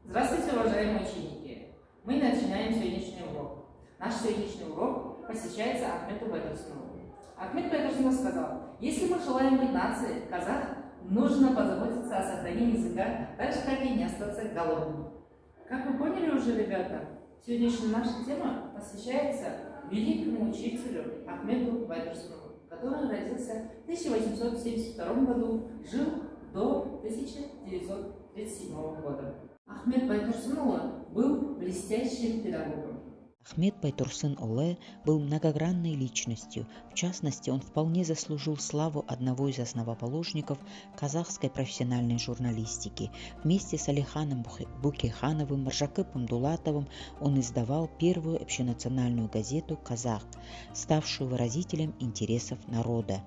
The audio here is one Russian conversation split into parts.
Здравствуйте, уважаемые ученики! Мы начинаем сегодняшний урок. Наш сегодняшний урок посвящается Ахмету Байтурсынову. Ахмет Байтурсынов сказал: если мы желаем быть нацией казах, нужно позаботиться о сохранении языка, так же, как и не остаться голодным. Как вы поняли уже, ребята, сегодняшняя наша тема посвящается великому учителю Ахмету Байтурсынову, который родился в 1872 году, жил до 1937 года. Ахмет Байтурсынову был блестящим педагогом. Ахмет Байтурсын-Оле был многогранной личностью. В частности, он вполне заслужил славу одного из основоположников казахской профессиональной журналистики. Вместе с Алиханом Букейхановым, Мыржакыпом Дулатовым он издавал первую общенациональную газету «Казах», ставшую выразителем интересов народа.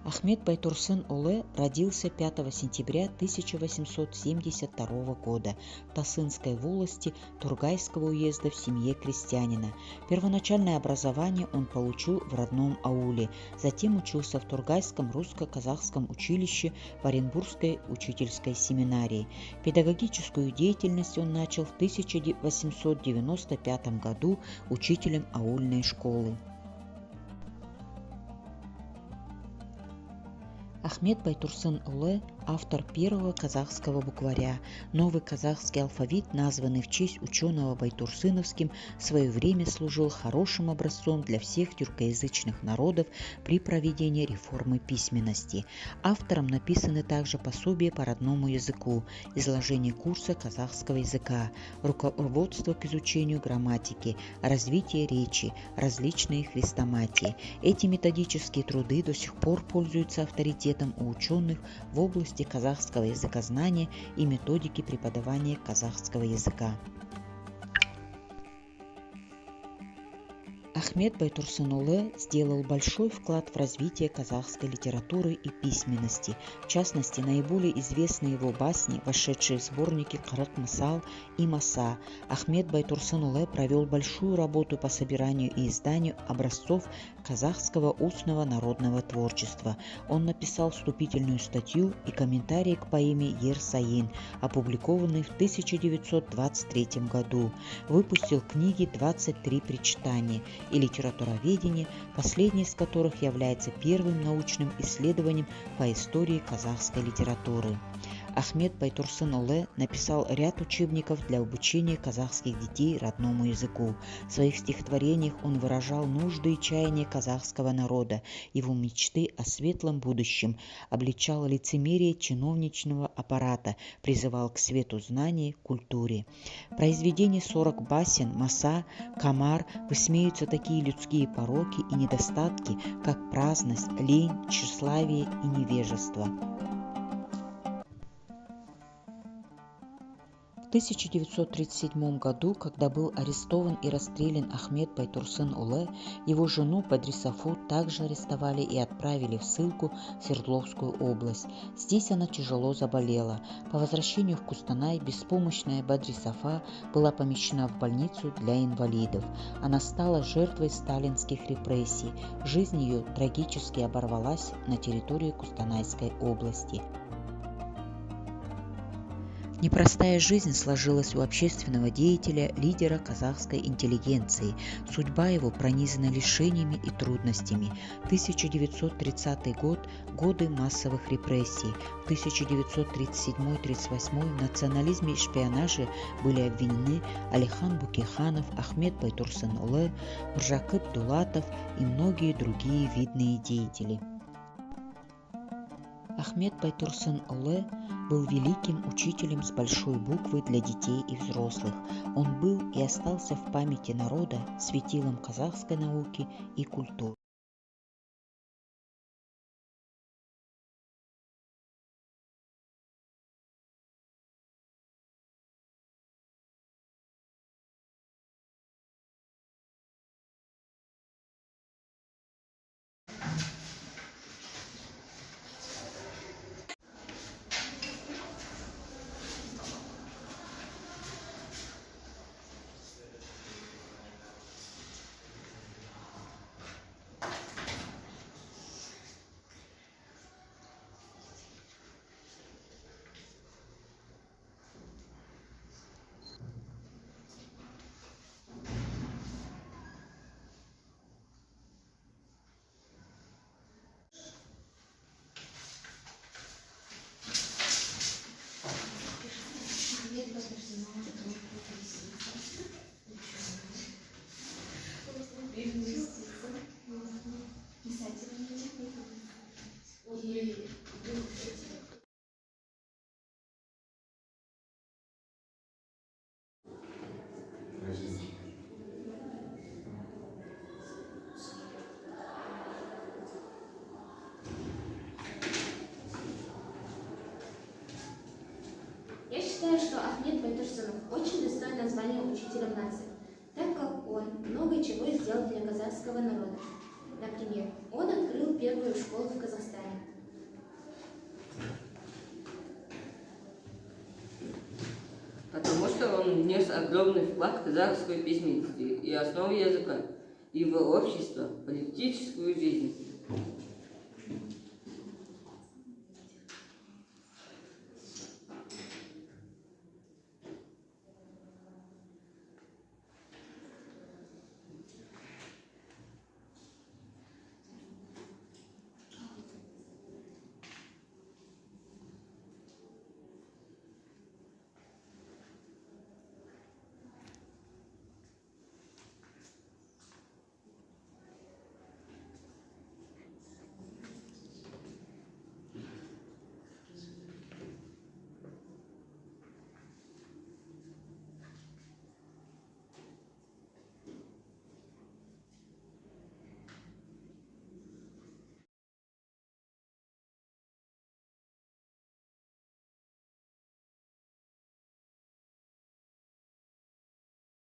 Ахмет Байтурсын-Оле родился 5 сентября 1872 года в Тасынской волости Тургайского уезда в семье крестьянина. Первоначальное образование он получил в родном ауле, затем учился в Тургайском русско-казахском училище в Оренбургской учительской семинарии. Педагогическую деятельность он начал в 1895 году учителем аульной школы. Ахмет Байтурсын-Оле – автор первого казахского букваря. Новый казахский алфавит, названный в честь ученого Байтурсыновским, в свое время служил хорошим образцом для всех тюркоязычных народов при проведении реформы письменности. Автором написаны также пособия по родному языку, изложение курса казахского языка, руководство к изучению грамматики, развитие речи, различные хрестоматии. Эти методические труды до сих пор пользуются авторитетом у ученых в области казахского языкознания и методики преподавания казахского языка. Ахмет Байтурсын-Оле сделал большой вклад в развитие казахской литературы и письменности. В частности, наиболее известны его басни, вошедшие в сборники «Кырык мысал» и «Маса». Ахмет Байтурсын-Оле провел большую работу по собиранию и изданию образцов казахского устного народного творчества. Он написал вступительную статью и комментарий к поэме «Ер-Сайын», опубликованный в 1923 году. Выпустил книги «23 причитания» и литературоведение, последнее из которых является первым научным исследованием по истории казахской литературы. Ахмет Байтурсын-Оле написал ряд учебников для обучения казахских детей родному языку. В своих стихотворениях он выражал нужды и чаяния казахского народа, его мечты о светлом будущем, обличал лицемерие чиновничного аппарата, призывал к свету знаний, культуре. В произведении 40 басен, Маса, Камар высмеются такие людские пороки и недостатки, как праздность, лень, тщеславие и невежество. В 1937 году, когда был арестован и расстрелян Ахмет Байтурсын-Оле, его жену Бадрисафу также арестовали и отправили в ссылку в Свердловскую область. Здесь она тяжело заболела. По возвращению в Кустанай беспомощная Бадрисафа была помещена в больницу для инвалидов. Она стала жертвой сталинских репрессий. Жизнь ее трагически оборвалась на территории Кустанайской области. Непростая жизнь сложилась у общественного деятеля, лидера казахской интеллигенции. Судьба его пронизана лишениями и трудностями. 1930 год – годы массовых репрессий. В 1937-1938 в национализме и шпионаже были обвинены Алихан Букейханов, Ахмет Байтурсын-Оле, Мыржакып Дулатов и многие другие видные деятели. Ахмет Байтурсын-Оле был великим учителем с большой буквы для детей и взрослых. Он был и остался в памяти народа светилом казахской науки и культуры. что Ахмед Байтурсунов очень достойно звания учителя нации, так как он много чего сделал для казахского народа. Например, он открыл первую школу в Казахстане. Потому что он внес огромный вклад в казахскую письменность и основу языка, и в общество, политическую жизнь.